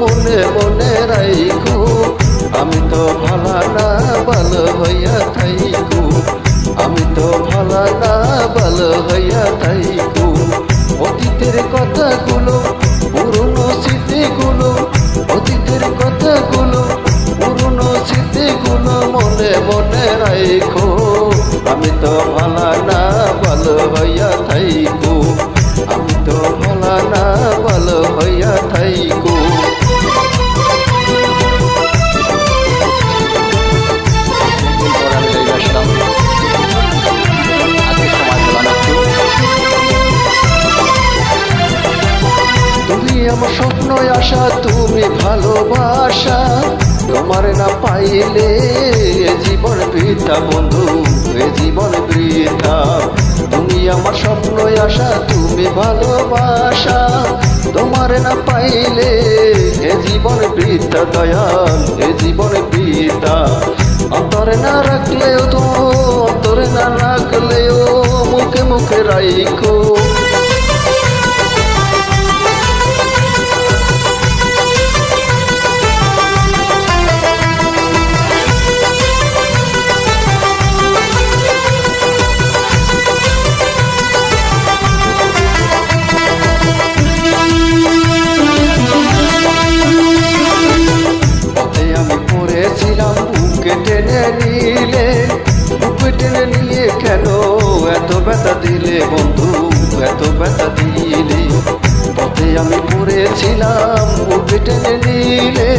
মনে মনে রাইখো, আমি তো ভালা না ভালো হইয়া থাইকো, আমি তো ভালা না ভালো হইয়া থাইকো। অতীতের কথাগুলো পুরনো স্মৃতিগুলো, অতীতের কথাগুলো পুরনো স্মৃতিগুলো মনে মনে রাইখো, আমি তো ভালা না ভালো হইয়া থাইকো, আমি তো ভালা না ভালো হইয়া থাইকো। তুমি আমার স্বপ্ন আশা, তুমি ভালোবাসা, তোমার না পাইলে এ জীবন বৃথা বন্ধু, এ জীবন বৃথা। তুমি আমার স্বপ্ন আশা, তুমি ভালোবাসা, তোমার না পাইলে এ জীবন বৃথা দয়াল, এ জীবন বৃথা। অন্তরে না রাখলেও তো, অন্তরে না রাখলেও মুখে মুখে রাইখো। বুকে টেনে নিলে, বুকে টেনে নিয়ে কেন এত ব্যথা দিলে বন্ধু, এত ব্যথা দিলে। পথে আমি পড়েছিলাম, বুকে টেনে নিলে,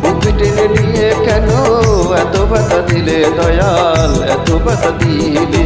বুকে টেনে নিয়ে কেন এত ব্যথা দিলে দয়াল, এত ব্যথা দিলে।